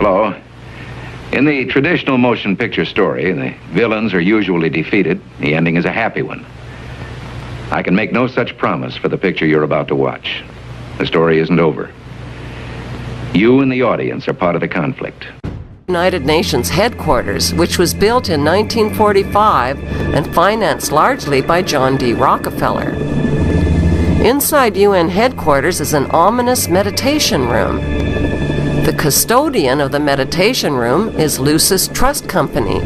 Hello. In the traditional motion picture story, the villains are usually defeated. The ending is a happy one. I can make no such promise for the picture you're about to watch. The story isn't over. You and the audience are part of the conflict. United Nations headquarters, which was built in 1945 and financed largely by John D. Rockefeller. Inside UN headquarters is an ominous meditation room. The custodian of the meditation room is Lucis Trust Company.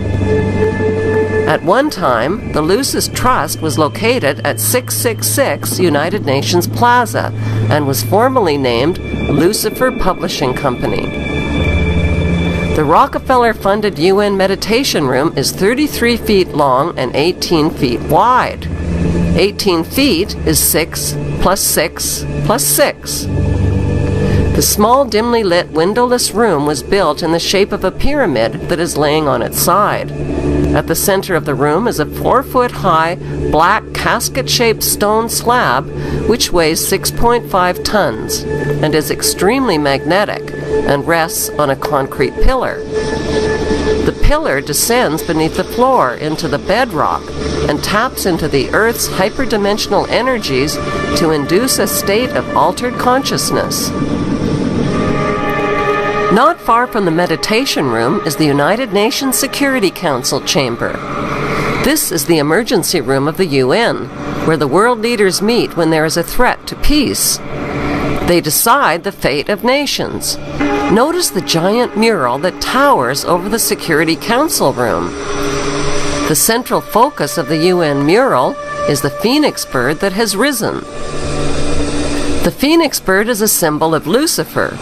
At one time, the Lucis Trust was located at 666 United Nations Plaza and was formerly named Lucifer Publishing Company. The Rockefeller-funded UN meditation room is 33 feet long and 18 feet wide. 18 feet is 6 plus 6 plus 6. The small, dimly lit, windowless room was built in the shape of a pyramid that is laying on its side. At the center of the room is a 4-foot-high, black, casket-shaped stone slab which weighs 6.5 tons and is extremely magnetic and rests on a concrete pillar. The pillar descends beneath the floor into the bedrock and taps into the Earth's hyperdimensional energies to induce a state of altered consciousness. Not far from the meditation room is the United Nations Security Council chamber. This is the emergency room of the UN, where the world leaders meet when there is a threat to peace. They decide the fate of nations. Notice the giant mural that towers over the Security Council room. The central focus of the UN mural is the phoenix bird that has risen. The phoenix bird is a symbol of Lucifer.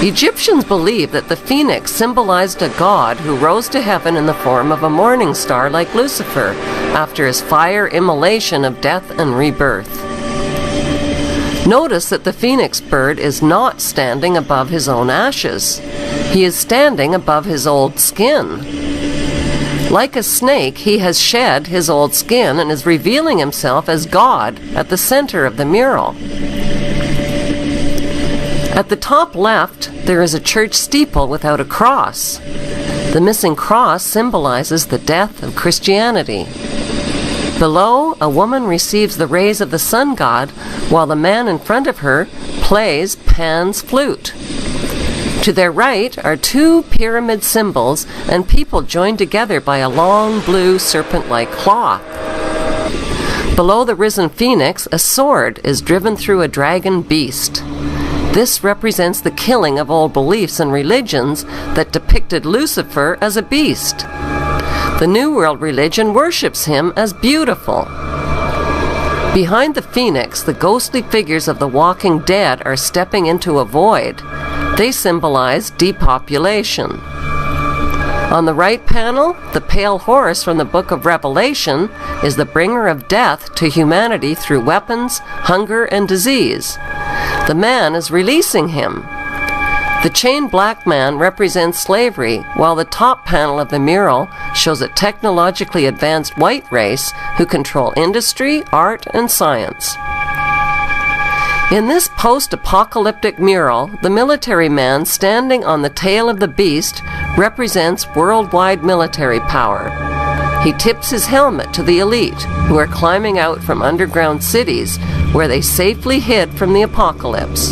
Egyptians believed that the phoenix symbolized a god who rose to heaven in the form of a morning star like Lucifer after his fire immolation of death and rebirth. Notice that the phoenix bird is not standing above his own ashes. He is standing above his old skin. Like a snake, he has shed his old skin and is revealing himself as God at the center of the mural. At the top left, there is a church steeple without a cross. The missing cross symbolizes the death of Christianity. Below, a woman receives the rays of the sun god, while the man in front of her plays Pan's flute. To their right are two pyramid symbols and people joined together by a long blue serpent-like cloth. Below the risen phoenix, a sword is driven through a dragon beast. This represents the killing of old beliefs and religions that depicted Lucifer as a beast. The New World religion worships him as beautiful. Behind the phoenix, the ghostly figures of the walking dead are stepping into a void. They symbolize depopulation. On the right panel, the pale horse from the book of Revelation is the bringer of death to humanity through weapons, hunger, and disease. The man is releasing him. The chained black man represents slavery, while the top panel of the mural shows a technologically advanced white race who control industry, art, and science. In this post-apocalyptic mural, the military man standing on the tail of the beast represents worldwide military power. He tips his helmet to the elite, who are climbing out from underground cities where they safely hid from the apocalypse.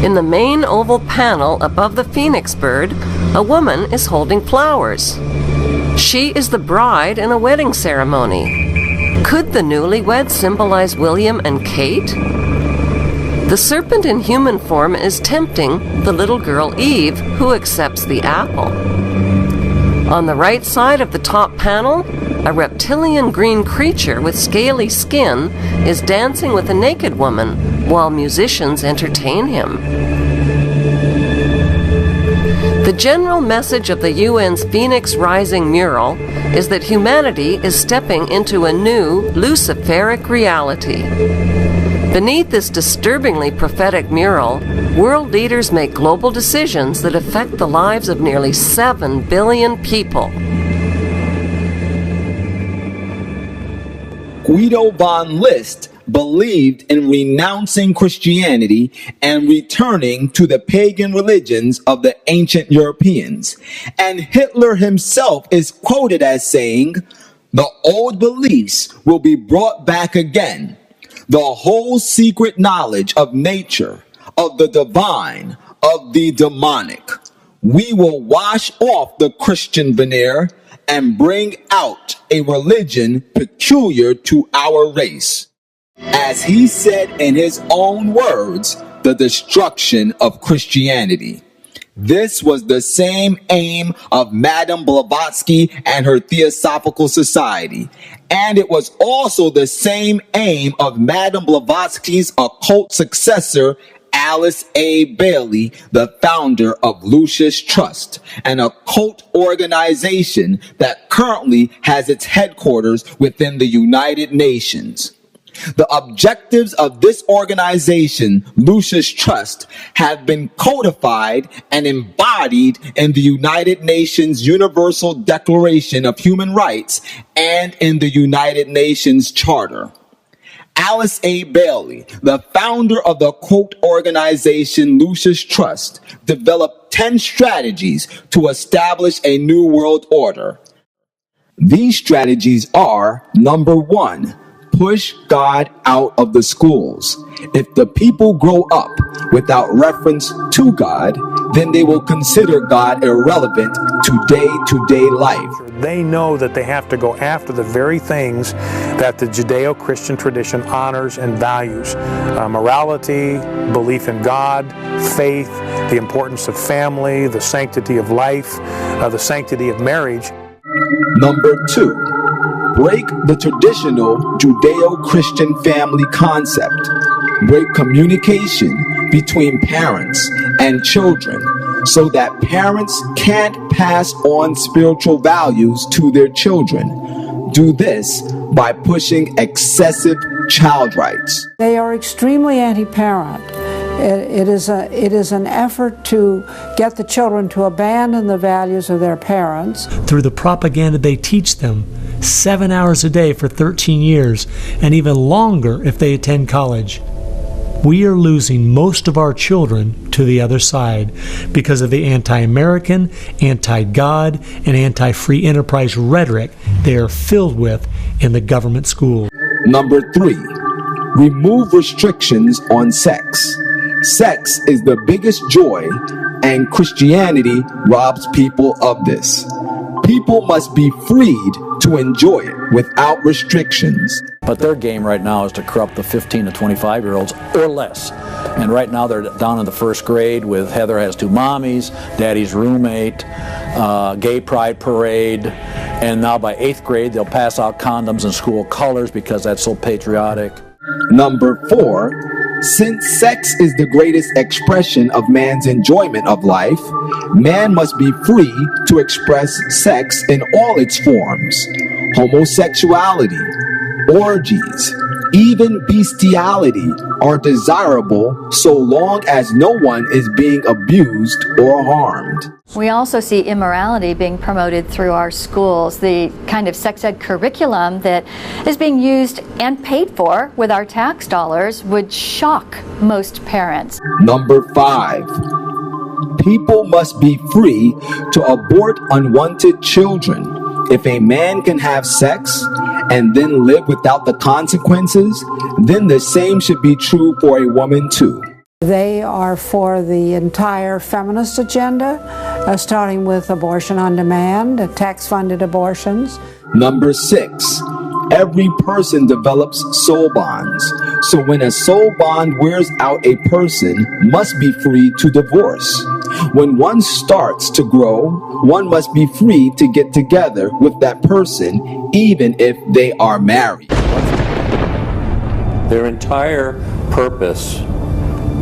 In the main oval panel above the phoenix bird, a woman is holding flowers. She is the bride in a wedding ceremony. Could the newlyweds symbolize William and Kate? The serpent in human form is tempting the little girl Eve, who accepts the apple. On the right side of the top panel, a reptilian green creature with scaly skin is dancing with a naked woman while musicians entertain him. The general message of the UN's Phoenix Rising mural is that humanity is stepping into a new Luciferic reality. Beneath this disturbingly prophetic mural, world leaders make global decisions that affect the lives of nearly 7 billion people. Guido von List believed in renouncing Christianity and returning to the pagan religions of the ancient Europeans. And Hitler himself is quoted as saying, "The old beliefs will be brought back again. The whole secret knowledge of nature, of the divine, of the demonic. We will wash off the Christian veneer and bring out a religion peculiar to our race." As he said in his own words, the destruction of Christianity. This was the same aim of Madame Blavatsky and her Theosophical Society. And it was also the same aim of Madame Blavatsky's occult successor, Alice A. Bailey, the founder of Lucis Trust, an occult organization that currently has its headquarters within the United Nations. The objectives of this organization, Lucis Trust, have been codified and embodied in the United Nations Universal Declaration of Human Rights and in the United Nations Charter. Alice A. Bailey, the founder of the occult organization Lucis Trust, developed 10 strategies to establish a new world order. These strategies are: number 1, push God out of the schools. If the people grow up without reference to God, then they will consider God irrelevant to day-to-day life. They know that they have to go after the very things that the Judeo-Christian tradition honors and values. Morality, belief in God, faith, the importance of family, the sanctity of life, the sanctity of marriage. Number 2, break the traditional Judeo-Christian family concept. Break communication between parents and children so that parents can't pass on spiritual values to their children. Do this by pushing excessive child rights. They are extremely anti-parent. It is an effort to get the children to abandon the values of their parents. Through the propaganda they teach them, 7 hours a day for 13 years, and even longer if they attend college. We are losing most of our children to the other side because of the anti-American, anti-God, and anti-free enterprise rhetoric they are filled with in the government schools. Number 3, remove restrictions on sex. Sex is the biggest joy, and Christianity robs people of this. People must be freed to enjoy it without restrictions. But their game right now is to corrupt the 15 to 25-year-olds or less. And right now they're down in the first grade with Heather Has Two Mommies, Daddy's Roommate, Gay Pride Parade, and now by 8th grade they'll pass out condoms in school colors because that's so patriotic. Number 4, since sex is the greatest expression of man's enjoyment of life, man must be free to express sex in all its forms. Homosexuality, orgies, even bestiality are desirable so long as no one is being abused or harmed. We also see immorality being promoted through our schools. The kind of sex ed curriculum that is being used and paid for with our tax dollars would shock most parents. Number 5, people must be free to abort unwanted children. If a man can have sex and then live without the consequences, then the same should be true for a woman too. They are for the entire feminist agenda, starting with abortion on demand, tax-funded abortions. Number 6, every person develops soul bonds. So when a soul bond wears out, a person must be free to divorce. When one starts to grow, one must be free to get together with that person, even if they are married. Their entire purpose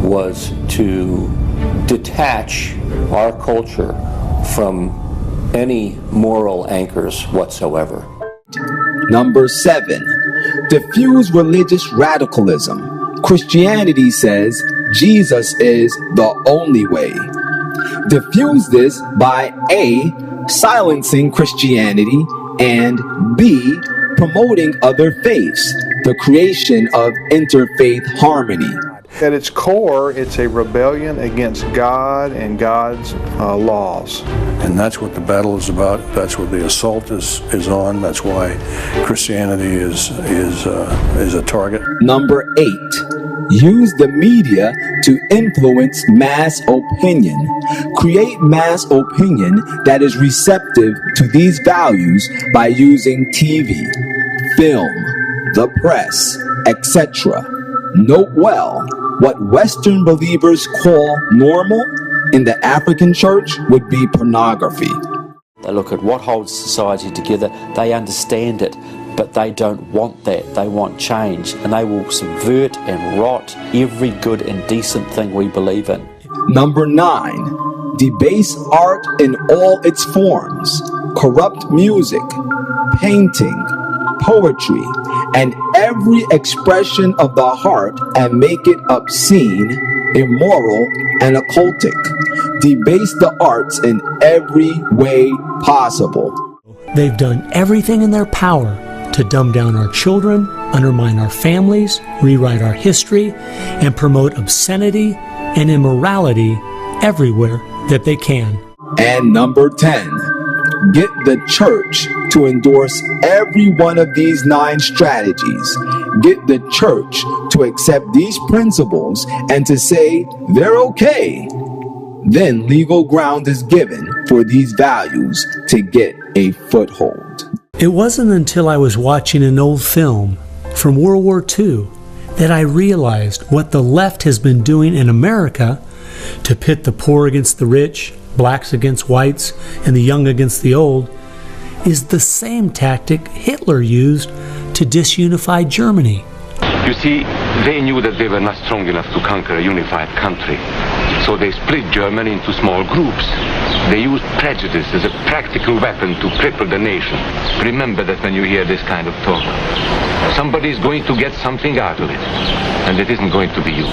was to detach our culture from any moral anchors whatsoever. Number 7, diffuse religious radicalism. Christianity says Jesus is the only way. Diffuse this by A, silencing Christianity, and B, promoting other faiths, the creation of interfaith harmony. At its core, it's a rebellion against God and God's laws. And that's what the battle is about. That's what the assault is on. That's why Christianity is a target. Number 8. Use the media to influence mass opinion. Create mass opinion that is receptive to these values by using TV, film, the press, etc. Note well, what Western believers call normal in the African church would be pornography. They look at what holds society together, they understand it, but they don't want that. They want change, and they will subvert and rot every good and decent thing we believe in. Number 9. Debase art in all its forms. Corrupt music, painting, poetry, and every expression of the heart, and make it obscene, immoral, and occultic. Debase the arts in every way possible. They've done everything in their power to dumb down our children, undermine our families, rewrite our history, and promote obscenity and immorality everywhere that they can. And number 10. Get the church to endorse every one of these 9 strategies. Get the church to accept these principles and to say they're okay. Then legal ground is given for these values to get a foothold. It wasn't until I was watching an old film from World War II that I realized what the left has been doing in America to pit the poor against the rich, blacks against whites, and the young against the old is the same tactic Hitler used to disunify Germany. You see, they knew that they were not strong enough to conquer a unified country. So they split Germany into small groups. They used prejudice as a practical weapon to cripple the nation. Remember that when you hear this kind of talk. Somebody is going to get something out of it, and it isn't going to be you.